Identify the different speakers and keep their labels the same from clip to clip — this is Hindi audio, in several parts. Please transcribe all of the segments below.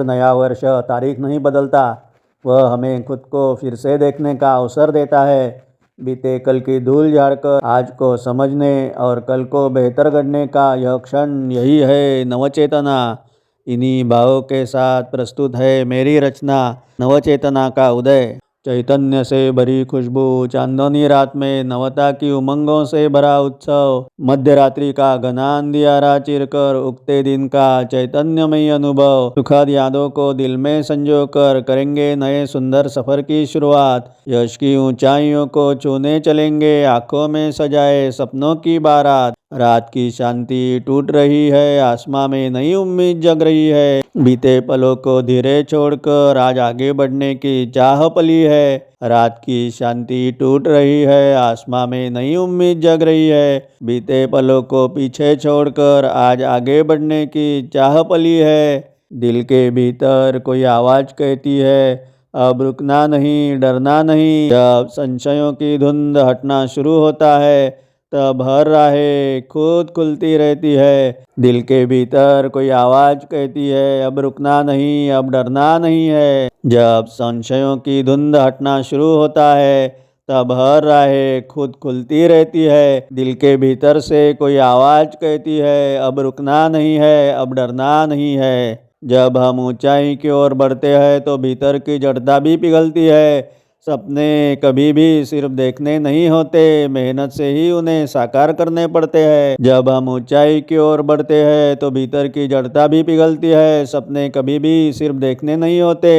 Speaker 1: हर नया वर्ष तारीख नहीं बदलता, वह हमें खुद को फिर से देखने का अवसर देता है। बीते कल की धूल झाड़कर आज को समझने और कल को बेहतर गढ़ने का यह क्षण, यही है नवचेतना। इन्हीं भावों के साथ प्रस्तुत है मेरी रचना नवचेतना का उदय। चैतन्य से भरी खुशबू, चांदनी रात में नवता की उमंगों से भरा उत्सव, मध्य रात्रि का घना अंधियारा चीरकर उगते दिन का चैतन्यमयी अनुभव, सुखद यादों को दिल में संजोकर करेंगे नए सुंदर सफर की शुरुआत। यश की ऊंचाइयों को छूने चलेंगे, आंखों में सजाए सपनों की बारात। रात की शांति टूट रही है, आसमां में नई उम्मीद जग रही है। बीते पलों को धीरे छोड़कर आज आगे बढ़ने की चाह पली है। रात की शांति टूट रही है, आसमां में नई उम्मीद जग रही है। बीते पलों को पीछे छोड़कर आज आगे बढ़ने की चाह पली है। दिल के भीतर कोई आवाज कहती है, अब रुकना नहीं, डरना नहीं। जब संशयों की धुंध हटना शुरू होता है, तब हर राहें खुद खुलती रहती है। दिल के भीतर कोई आवाज कहती है, अब रुकना नहीं, अब डरना नहीं है। जब संशयों की धुंध हटना शुरू होता है, तब हर राहें खुद खुलती रहती है। दिल के भीतर से कोई आवाज कहती है, अब रुकना नहीं है, अब डरना नहीं है। जब हम ऊंचाई की ओर बढ़ते हैं तो भीतर की जड़ता भी पिघलती है। सपने कभी भी सिर्फ देखने नहीं होते, मेहनत से ही उन्हें साकार करने पड़ते हैं। जब हम ऊंचाई की ओर बढ़ते हैं तो भीतर की जड़ता भी पिघलती है। सपने कभी भी सिर्फ देखने नहीं होते,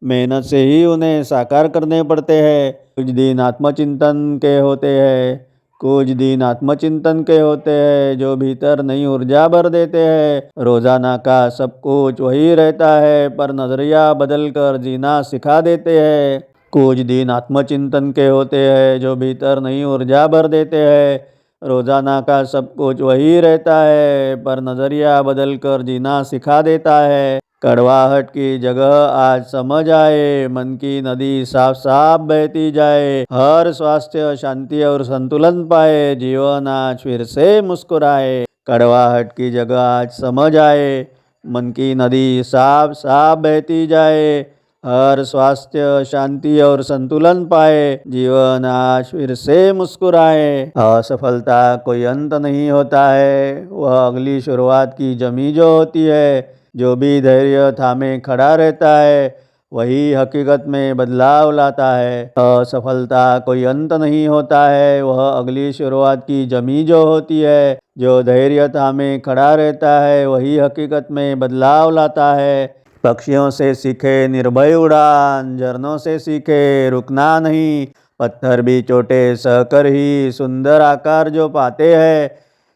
Speaker 1: मेहनत से ही उन्हें साकार करने पड़ते हैं। कुछ दिन आत्मचिंतन के होते हैं, कुछ दिन आत्मचिंतन के होते हैं जो भीतर नई ऊर्जा भर देते हैं। रोजाना का सब कुछ वही रहता है, पर नजरिया बदलकर जीना सिखा देते हैं। कुछ दिन आत्मचिंतन के होते हैं जो भीतर नई ऊर्जा भर देते हैं। रोजाना का सब कुछ वही रहता है, पर नजरिया बदलकर जीना सिखा देता है। कड़वाहट की जगह आज समझ आए, मन की नदी साफ साफ बहती जाए। हर स्वास्थ्य शांति और संतुलन पाए, जीवन आज फिर से मुस्कुराए। कड़वाहट की जगह आज समझ आए, मन की नदी साफ साफ बहती जाए। हर स्वास्थ्य शांति और संतुलन पाए, जीवन आज फिर से मुस्कुराए। असफलता कोई अंत नहीं होता है, वह अगली शुरुआत की जमी जो होती है। जो भी धैर्य थामे खड़ा रहता है, वही हकीकत में बदलाव लाता है। असफलता कोई अंत नहीं होता है, वह अगली शुरुआत की जमी जो होती है। जो धैर्य थामे खड़ा रहता है, वही हकीकत में बदलाव लाता है। पक्षियों से सीखे निर्भय उड़ान, झरनों से सीखे रुकना नहीं। पत्थर भी चोटे सहकर ही सुंदर आकार जो पाते हैं,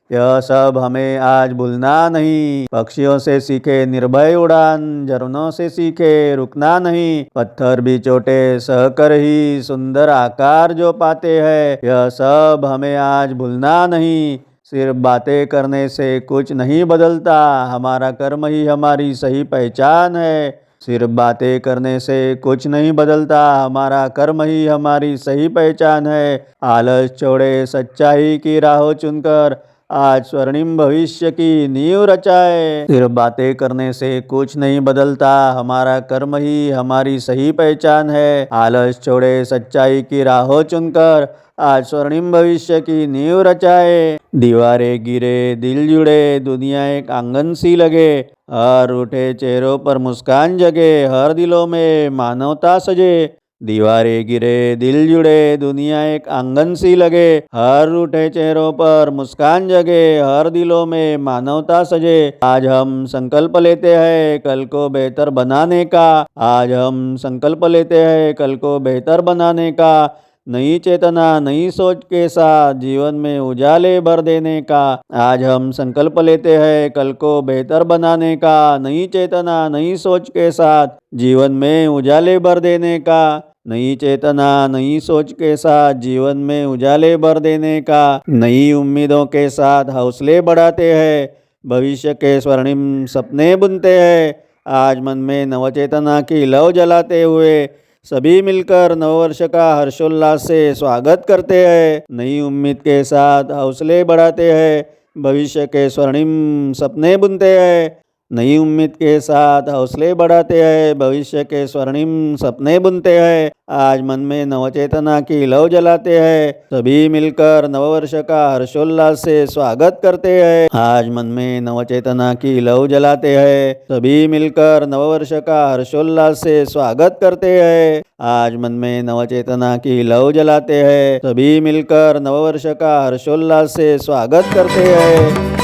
Speaker 1: यह सब हमें आज भूलना नहीं। पक्षियों से सीखे निर्भय उड़ान, झरनों से सीखे रुकना नहीं। पत्थर भी चोटे सहकर ही सुंदर आकार जो पाते हैं, यह सब हमें आज भूलना नहीं। सिर्फ बातें करने से कुछ नहीं बदलता, हमारा कर्म ही हमारी सही पहचान है। सिर्फ बातें करने से कुछ नहीं बदलता, हमारा कर्म ही हमारी सही पहचान है। आलस छोड़े सच्चाई की राह चुनकर आज स्वर्णिम भविष्य की नींव रचाए। सिर्फ बातें करने से कुछ नहीं बदलता, हमारा कर्म ही हमारी सही पहचान है। आलस छोड़े सच्चाई की राह चुनकर आज स्वर्णिम भविष्य की नींव रचाए। दीवारें गिरे दिल जुड़े, दुनिया एक आंगन सी लगे। हर उठे चेहरों पर मुस्कान जगे, हर दिलों में मानवता सजे। दीवारें गिरे दिल जुड़े, दुनिया एक आंगन सी लगे। हर उठे चेहरों पर मुस्कान जगे, हर दिलों में मानवता सजे। आज हम संकल्प लेते हैं कल को बेहतर बनाने का। आज हम संकल्प लेते हैं कल को बेहतर बनाने का। नई चेतना नई सोच के साथ जीवन में उजाले भर देने का। आज हम संकल्प लेते हैं कल को बेहतर बनाने का। नई चेतना नई सोच के साथ जीवन में उजाले भर देने का। नई चेतना नई सोच के साथ जीवन में उजाले भर देने का। नई उम्मीदों के साथ हौसले बढ़ाते हैं, भविष्य के स्वर्णिम सपने बुनते हैं। आज मन में नवचेतना की लौ जलाते हुए सभी मिलकर नववर्ष का हर्षोल्लास से स्वागत करते हैं। नई उम्मीद के साथ हौसले बढ़ाते हैं, भविष्य के स्वर्णिम सपने बुनते हैं। नई उम्मीद के साथ हौसले बढ़ाते हैं, भविष्य के स्वर्णिम सपने बुनते हैं। आज मन में नवचेतना की लौ जलाते हैं, सभी मिलकर नववर्ष का हर्षोल्लास से स्वागत करते हैं। आज मन में नवचेतना की लौ जलाते हैं, सभी मिलकर नववर्ष का हर्षोल्लास से स्वागत करते हैं। आज मन में नवचेतना की लौ जलाते हैं, सभी मिलकर नववर्ष का हर्षोल्लास से स्वागत करते हैं।